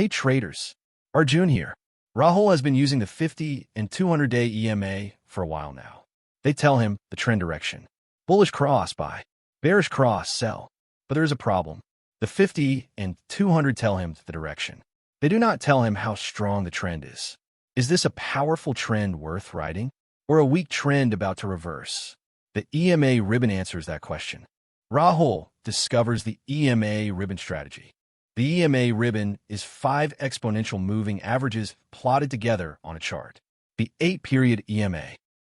Hey traders, Arjun here. Rahul has been using the 50 and 200-day EMA for a while now. They tell him the trend direction. Bullish cross buy, bearish cross sell. But there is a problem. The 50 and 200 tell him the direction. They do not tell him how strong the trend is. Is this a powerful trend worth riding, or a weak trend about to reverse? The EMA Ribbon answers that question. Rahul discovers the EMA Ribbon strategy. The EMA Ribbon is 5 exponential moving averages plotted together on a chart. The 8-period EMA,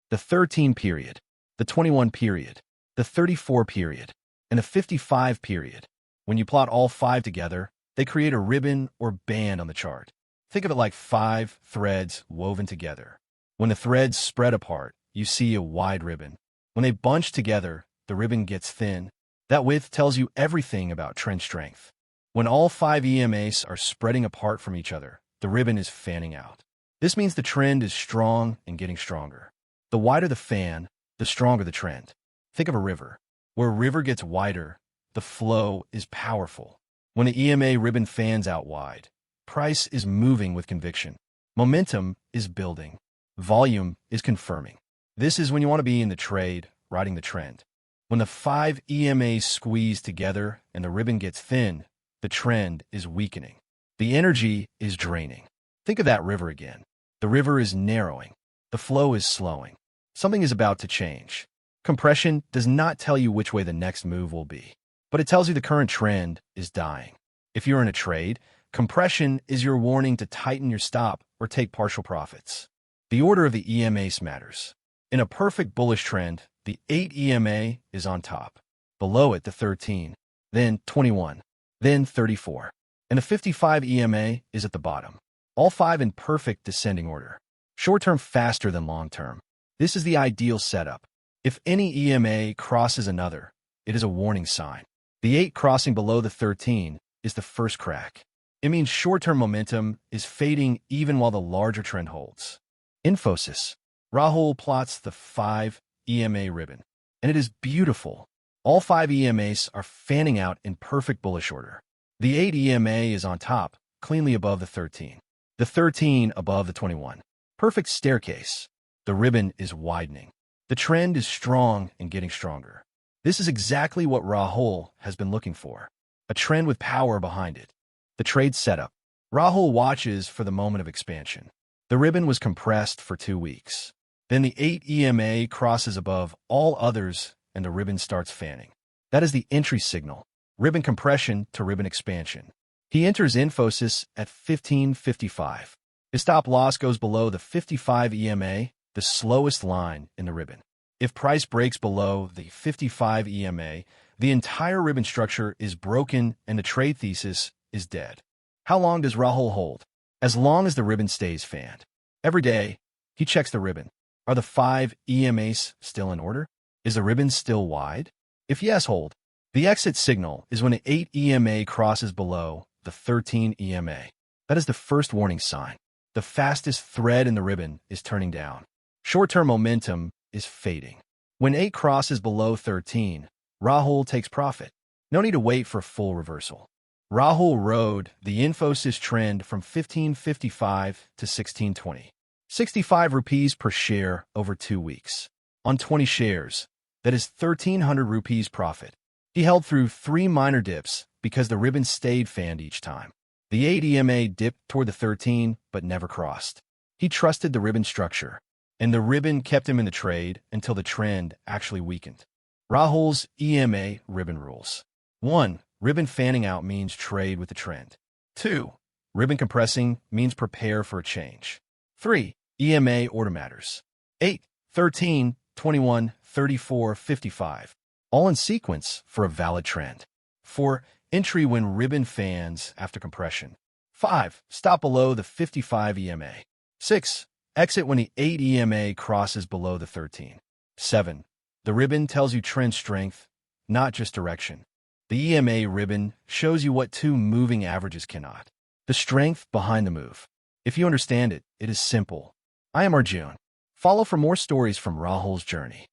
the 13-period, the 21-period, the 34-period, and the 55-period. When you plot all 5 together, they create a ribbon or band on the chart. Think of it like 5 threads woven together. When the threads spread apart, you see a wide ribbon. When they bunch together, the ribbon gets thin. That width tells you everything about trend strength. When all 5 EMAs are spreading apart from each other, the ribbon is fanning out. This means the trend is strong and getting stronger. The wider the fan, the stronger the trend. Think of a river. Where a river gets wider, the flow is powerful. When the EMA ribbon fans out wide, price is moving with conviction. Momentum is building. Volume is confirming. This is when you want to be in the trade, riding the trend. When the 5 EMAs squeeze together and the ribbon gets thin, the trend is weakening. The energy is draining. Think of that river again. The river is narrowing. The flow is slowing. Something is about to change. Compression does not tell you which way the next move will be, but it tells you the current trend is dying. If you're in a trade, compression is your warning to tighten your stop or take partial profits. The order of the EMAs matters. In a perfect bullish trend, the 8 EMA is on top. Below it, the 13, then 21. Then 34. And the 55 EMA is at the bottom. All 5 in perfect descending order. Short-term faster than long-term. This is the ideal setup. If any EMA crosses another, it is a warning sign. The 8 crossing below the 13 is the first crack. It means short-term momentum is fading even while the larger trend holds. Infosys. Rahul plots the 5 EMA ribbon, and it is beautiful. All 5 EMAs are fanning out in perfect bullish order. The 8 EMA is on top, cleanly above the 13. The 13 above the 21. Perfect staircase. The ribbon is widening. The trend is strong and getting stronger. This is exactly what Rahul has been looking for. A trend with power behind it. The trade setup. Rahul watches for the moment of expansion. The ribbon was compressed for 2 weeks. Then the 8 EMA crosses above all others and the ribbon starts fanning. That is the entry signal. Ribbon compression to ribbon expansion. He enters Infosys at 1555. His stop loss goes below the 55 EMA, the slowest line in the ribbon. If price breaks below the 55 EMA, the entire ribbon structure is broken and the trade thesis is dead. How long does Rahul hold? As long as the ribbon stays fanned. Every day, he checks the ribbon. Are the 5 EMAs still in order? Is the ribbon still wide? If yes, hold. The exit signal is when the 8 EMA crosses below the 13 EMA. That is the first warning sign. The fastest thread in the ribbon is turning down. Short-term momentum is fading. When 8 crosses below 13, Rahul takes profit. No need to wait for a full reversal. Rahul rode the Infosys trend from 1555 to 1620. 65 rupees per share over 2 weeks. On 20 shares, that is 1,300 rupees profit. He held through 3 minor dips because the ribbon stayed fanned each time. The 8 EMA dipped toward the 13 but never crossed. He trusted the ribbon structure, and the ribbon kept him in the trade until the trend actually weakened. Rahul's EMA ribbon rules. 1. Ribbon fanning out means trade with the trend. 2. Ribbon compressing means prepare for a change. 3. EMA order matters. 8, 13, 21, 34, 55. All in sequence for a valid trend. 4. Entry when ribbon fans after compression. 5. Stop below the 55 EMA. 6. Exit when the 8 EMA crosses below the 13. 7. The ribbon tells you trend strength, not just direction. The EMA ribbon shows you what 2 moving averages cannot. The strength behind the move. If you understand it, it is simple. I am Arjun. Follow for more stories from Rahul's journey.